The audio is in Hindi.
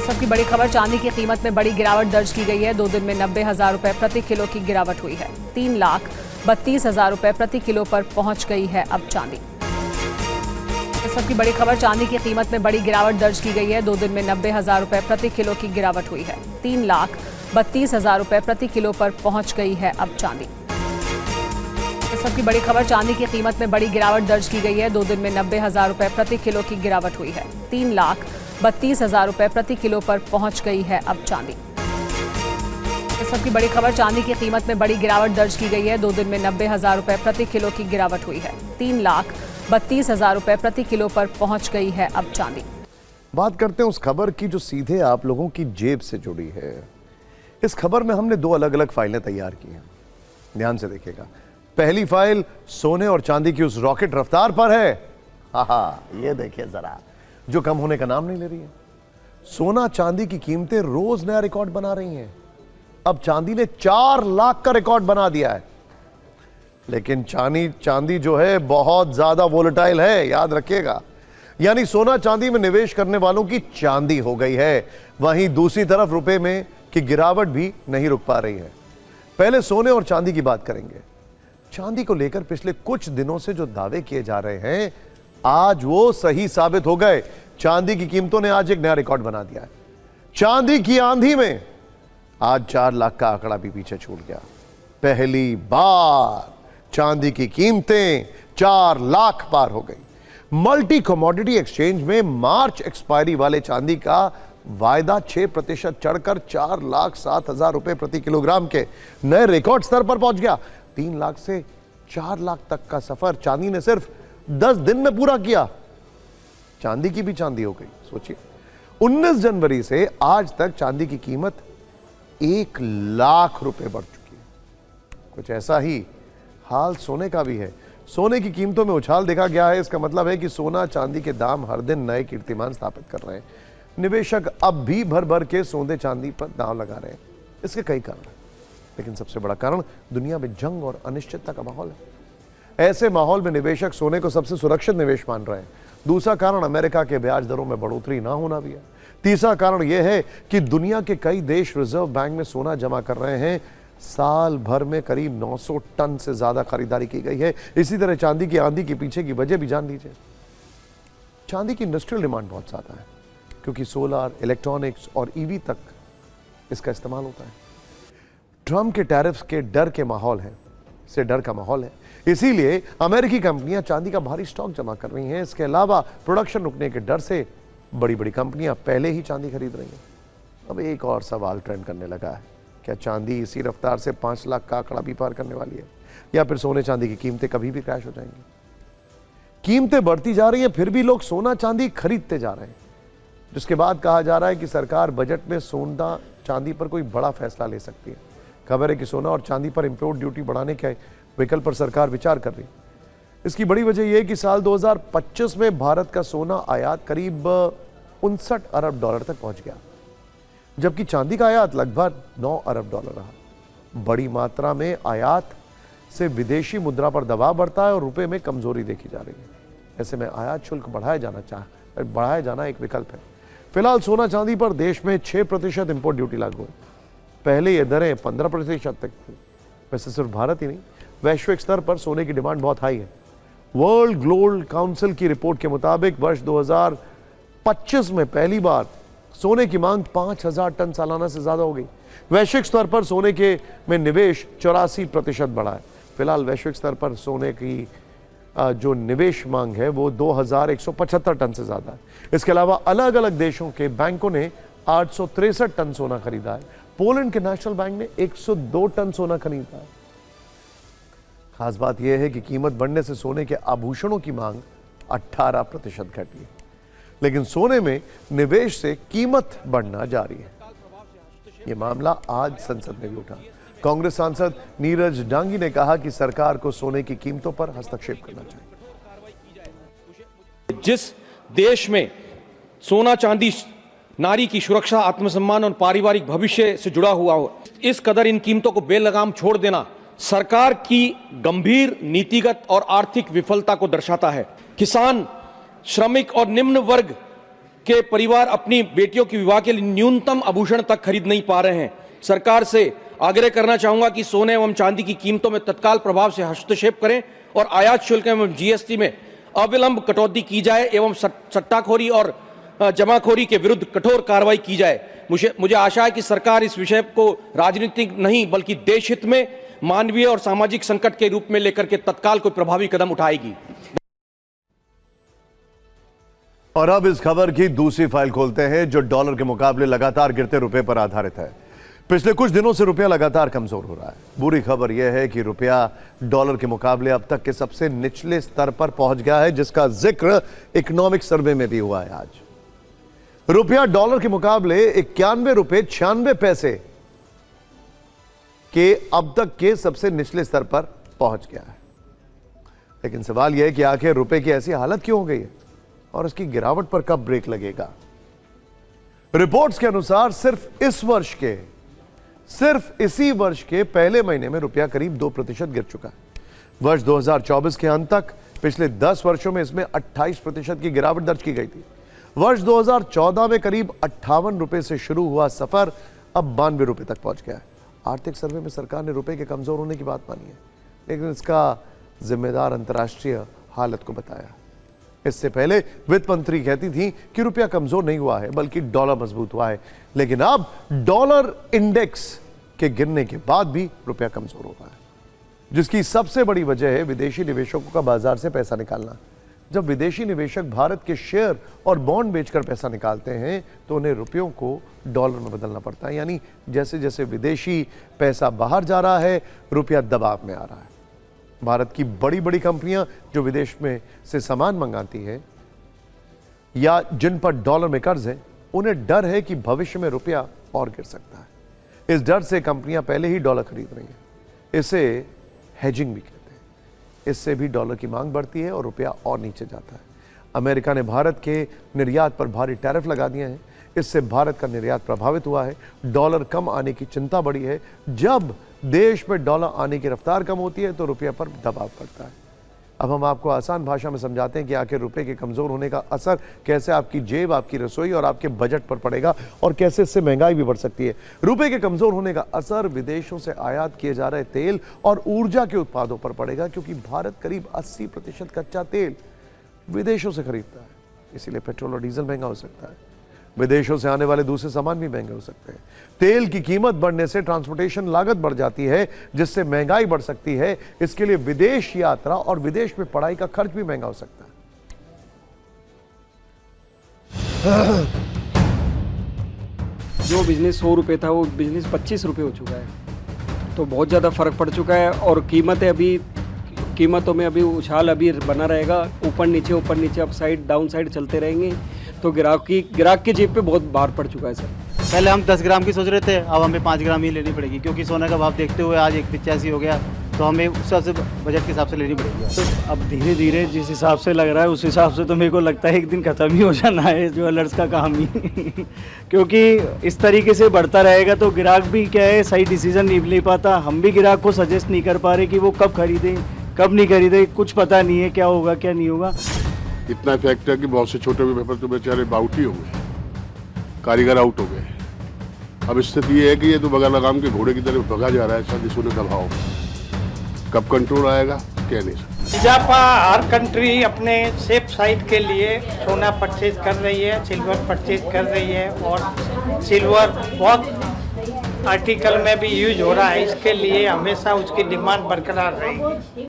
सबकी बड़ी खबर, चांदी की कीमत में बड़ी गिरावट दर्ज की गई है। 2 दिन में 90,000 रुपए प्रति किलो की गिरावट हुई है। 3,32,000 रुपए प्रति किलो पर पहुंच गई है अब चांदी। सबकी बड़ी खबर, चांदी की कीमत में बड़ी गिरावट दर्ज की गई है। 2 दिन में 90,000 रुपए प्रति किलो की गिरावट हुई है। 3,32,000 रुपए प्रति किलो पर पहुंच गई है अब चांदी। सबकी बड़ी खबर, चांदी की कीमत में बड़ी गिरावट दर्ज की गई है। 2 दिन में 90,000 रुपए प्रति किलो की गिरावट हुई है। 3,32,000 रुपए प्रति किलो पर पहुंच गई है अब चांदी। सबकी बड़ी खबर, चांदी की कीमत में बड़ी गिरावट दर्ज की गई है। 2 दिन में 90,000 रुपए प्रति किलो की गिरावट हुई है। 3,32,000 रुपए प्रति किलो पर पहुंच गई है अब चांदी। बात करते हैं उस खबर की जो सीधे आप लोगों की जेब से जुड़ी है। इस खबर में हमने 2 अलग अलग फाइलें तैयार की हैं, ध्यान से देखिएगा। पहली फाइल सोने और चांदी की उस रॉकेट रफ्तार पर है। ये देखिए जरा, जो कम होने का नाम नहीं ले रही है। सोना चांदी की कीमतें रोज नया रिकॉर्ड बना रही हैं। अब चांदी ने 4 लाख का रिकॉर्ड बना दिया है। लेकिन चांदी जो है बहुत ज्यादा वोलेटाइल है, याद रखिएगा। यानी सोना चांदी में निवेश करने वालों की चांदी हो गई है। वहीं दूसरी तरफ रुपए में की गिरावट भी नहीं रुक पा रही है। पहले सोने और चांदी की बात करेंगे। चांदी को लेकर पिछले कुछ दिनों से जो दावे किए जा रहे हैं, आज वो सही साबित हो गए। चांदी की कीमतों ने आज एक नया रिकॉर्ड बना दिया है। चांदी की आंधी में आज 4 लाख का आंकड़ा भी पीछे छूट गया। पहली बार चांदी की कीमतें 4 लाख पार हो गई। मल्टी कमोडिटी एक्सचेंज में मार्च एक्सपायरी वाले चांदी का वायदा 6% चढ़कर 4,07,000 रुपए प्रति किलोग्राम के नए रिकॉर्ड स्तर पर पहुंच गया। 3 लाख से 4 लाख तक का सफर चांदी ने सिर्फ 10 दिन में पूरा किया। चांदी की भी चांदी हो गई। सोचिए, 19 जनवरी से आज तक चांदी की कीमत 1 लाख रुपए बढ़ चुकी है। कुछ ऐसा ही हाल सोने का भी है। सोने की कीमतों में उछाल देखा गया है। इसका मतलब है कि सोना चांदी के दाम हर दिन नए कीर्तिमान स्थापित कर रहे हैं। निवेशक अब भी भर भर के सोने चांदी पर दांव लगा रहे हैं। इसके कई कारण हैं, लेकिन सबसे बड़ा कारण दुनिया में जंग और अनिश्चितता का माहौल है। ऐसे माहौल में निवेशक सोने को सबसे सुरक्षित निवेश मान रहे हैं। दूसरा कारण अमेरिका के ब्याज दरों में बढ़ोतरी ना होना भी है। तीसरा कारण यह है कि दुनिया के कई देश रिजर्व बैंक में सोना जमा कर रहे हैं। साल भर में करीब 900 टन से ज्यादा खरीदारी की गई है। इसी तरह चांदी की आंधी के पीछे की वजह भी जान लीजिए। चांदी की इंडस्ट्रियल डिमांड बहुत ज्यादा है, क्योंकि सोलर, इलेक्ट्रॉनिक्स और ईवी तक इसका इस्तेमाल होता है। ट्रम्प के टैरिफ्स के डर का माहौल है। इसीलिए अमेरिकी कंपनियां चांदी का भारी स्टॉक जमा कर रही हैं। इसके अलावा प्रोडक्शन रुकने के डर से बड़ी बड़ी कंपनियां पहले ही चांदी खरीद रही हैं। अब एक और सवाल ट्रेंड करने लगा है, क्या चांदी इसी रफ्तार से 5 लाख का आंकड़ा भी पार करने वाली है, या फिर सोने चांदी की कीमतें कभी भी क्रैश हो जाएंगी? कीमतें बढ़ती जा रही हैं, फिर भी लोग सोना चांदी खरीदते जा रहे हैं, जिसके बाद कहा जा रहा है कि सरकार बजट में सोना चांदी पर कोई बड़ा फैसला ले सकती है। खबर है कि सोना और चांदी पर इंपोर्ट ड्यूटी बढ़ाने के विकल्प पर सरकार विचार कर रही है। इसकी बड़ी वजह यह है कि साल 2025 में भारत का सोना आयात करीब 59 अरब डॉलर तक पहुंच गया, जबकि चांदी का आयात लगभग 9 अरब डॉलर रहा। बड़ी मात्रा में आयात से विदेशी मुद्रा पर दबाव बढ़ता है और रुपए में कमजोरी देखी जा रही है। ऐसे में आयात शुल्क बढ़ाया जाना एक विकल्प है। फिलहाल सोना चांदी पर देश में 6% इंपोर्ट ड्यूटी लागू है। पहले ये दरें 15% तक थी। वैसे सिर्फ भारत ही नहीं, वैश्विक स्तर पर सोने की डिमांड बहुत हाई है। वर्ल्ड गोल्ड काउंसिल की रिपोर्ट के मुताबिक वर्ष 2025 में पहली बार सोने की मांग 5,000 टन सालाना से ज्यादा हो गई। वैश्विक स्तर पर सोने के में निवेश 84% बढ़ा है। फिलहाल वैश्विक स्तर पर सोने की जो निवेश मांग है वो 2,175 टन से ज्यादा है। इसके अलावा अलग अलग देशों के बैंकों ने 863 टन सोना खरीदा है। पोलैंड के नेशनल बैंक ने 102 टन सोना खरीदा है। खास बात यह है कि कीमत बढ़ने से सोने के आभूषणों की मांग 18% घटी है, लेकिन सोने में निवेश से कीमत बढ़ना जारी है। यह मामला आज संसद में भी उठा। कांग्रेस सांसद नीरज डांगी ने कहा कि सरकार को सोने की कीमतों पर हस्तक्षेप करना चाहिए। जिस देश में सोना चांदी नारी की सुरक्षा, आत्मसम्मान और पारिवारिक भविष्य से जुड़ा हुआ हो, इस कदर इन कीमतों को बेलगाम छोड़ देना सरकार की गंभीर नीतिगत और आर्थिक विफलता को दर्शाता है। किसान, श्रमिक और निम्न वर्ग के परिवार अपनी बेटियों के विवाह के लिए न्यूनतम आभूषण तक खरीद नहीं पा रहे हैं। सरकार से आग्रह करना चाहूंगा कि सोने एवं चांदी की कीमतों में तत्काल प्रभाव से हस्तक्षेप करें और आयात शुल्क एवं जीएसटी में अविलंब कटौती की जाए एवं सट्टाखोरी और जमाखोरी के विरुद्ध कठोर कार्रवाई की जाए। मुझे आशा है कि सरकार इस विषय को राजनीतिक नहीं बल्कि देश हित में मानवीय और सामाजिक संकट के रूप में लेकर के तत्काल कोई प्रभावी कदम उठाएगी। और अब इस खबर की दूसरी फाइल खोलते हैं जो डॉलर के मुकाबले लगातार गिरते रुपए पर आधारित है। पिछले कुछ दिनों से रुपया लगातार कमजोर हो रहा है। बुरी खबर यह है कि रुपया डॉलर के मुकाबले अब तक के सबसे निचले स्तर पर पहुंच गया है, जिसका जिक्र इकोनॉमिक सर्वे में भी हुआ है। आज रुपया डॉलर के मुकाबले 91 रुपए 96 पैसे के अब तक के सबसे निचले स्तर पर पहुंच गया है। लेकिन सवाल यह है कि आखिर रुपए की ऐसी हालत क्यों हो गई है और इसकी गिरावट पर कब ब्रेक लगेगा। रिपोर्ट्स के अनुसार सिर्फ इसी वर्ष के पहले महीने में रुपया करीब 2% गिर चुका है। वर्ष 2024 के अंत तक पिछले 10 वर्षों में इसमें 28% की गिरावट दर्ज की गई थी। वर्ष 2014 में करीब 58 रुपए से शुरू हुआ सफर अब 92 रुपए तक पहुंच गया है। आर्थिक सर्वे में सरकार ने रुपए के कमजोर होने की बात मानी है, लेकिन इसका जिम्मेदार अंतर्राष्ट्रीय हालत को बताया। इससे पहले वित्त मंत्री कहती थी कि रुपया कमजोर नहीं हुआ है बल्कि डॉलर मजबूत हुआ है, लेकिन अब डॉलर इंडेक्स के गिरने के बाद भी रुपया कमजोर हो रहा है, जिसकी सबसे बड़ी वजह है विदेशी निवेशकों का बाजार से पैसा निकालना। जब विदेशी निवेशक भारत के शेयर और बॉन्ड बेचकर पैसा निकालते हैं तो उन्हें रुपयों को डॉलर में बदलना पड़ता है, यानी जैसे जैसे विदेशी पैसा बाहर जा रहा है रुपया दबाव में आ रहा है। भारत की बड़ी बड़ी कंपनियां जो विदेश में से सामान मंगाती हैं या जिन पर डॉलर में कर्ज है, उन्हें डर है कि भविष्य में रुपया और गिर सकता है। इस डर से कंपनियां पहले ही डॉलर खरीद रही हैं। इसे हेजिंग भी कहते हैं। इससे भी डॉलर की मांग बढ़ती है और रुपया और नीचे जाता है। अमेरिका ने भारत के निर्यात पर भारी टैरिफ लगा दिए हैं। इससे भारत का निर्यात प्रभावित हुआ है। डॉलर कम आने की चिंता बढ़ी है। जब देश में डॉलर आने की रफ्तार कम होती है तो रुपये पर दबाव पड़ता है। अब हम आपको आसान भाषा में समझाते हैं कि आखिर रुपए के कमजोर होने का असर कैसे आपकी जेब, आपकी रसोई और आपके बजट पर पड़ेगा और कैसे इससे महंगाई भी बढ़ सकती है। रुपए के कमजोर होने का असर विदेशों से आयात किए जा रहे तेल और ऊर्जा के उत्पादों पर पड़ेगा, क्योंकि भारत करीब 80% कच्चा तेल विदेशों से खरीदता है। इसीलिए पेट्रोल और डीजल महंगा हो सकता है। विदेशों से आने वाले दूसरे सामान भी महंगे हो सकते हैं। तेल की कीमत बढ़ने से ट्रांसपोर्टेशन लागत बढ़ जाती है, जिससे महंगाई बढ़ सकती है। इसके लिए विदेश यात्रा और विदेश में पढ़ाई का खर्च भी महंगा हो सकता है। जो बिजनेस 100 रुपये था वो बिजनेस 25 रुपये हो चुका है, तो बहुत ज़्यादा फर्क पड़ चुका है। और कीमतों में अभी उछाल अभी बना रहेगा, ऊपर नीचे अप साइड डाउन साइड चलते रहेंगे। तो ग्राहक की जेब पे बहुत भार पड़ चुका है सर। पहले हम 10 ग्राम की सोच रहे थे, अब हमें 5 ग्राम ही लेनी पड़ेगी, क्योंकि सोने का भाव देखते हुए आज 185 हो गया, तो हमें उस हिसाब से बजट के हिसाब से लेनी पड़ेगी। तो अब धीरे धीरे जिस हिसाब से लग रहा है उस हिसाब से तो मेरे को लगता है एक दिन ख़त्म ही हो जाना है ज्वेलर्स का काम ही क्योंकि इस तरीके से बढ़ता रहेगा तो ग्राहक भी क्या है सही डिसीजन नहीं ले पाता। हम भी ग्राहक को सजेस्ट नहीं कर पा रहे कि वो कब खरीदें कब नहीं खरीदें, कुछ पता नहीं है क्या होगा क्या नहीं होगा। इतना इफेक्ट है कि बहुत से छोटे व्यापार तो बेचारे आउट ही हो गए, कारीगर आउट हो गए। अब स्थिति ये है कि ये तो बगल लगाम के घोड़े की तरफ भगा जा रहा है। शायद सोने का भाव कब कंट्रोल आएगा क्या नहीं सकता। जापा हर कंट्री अपने सेफ साइड के लिए सोना परचेज कर रही है, सिल्वर परचेज कर रही है, और सिल्वर बहुत आर्टिकल में भी यूज हो रहा है। इसके लिए हमेशा उसकी डिमांड बरकरार रहेगी।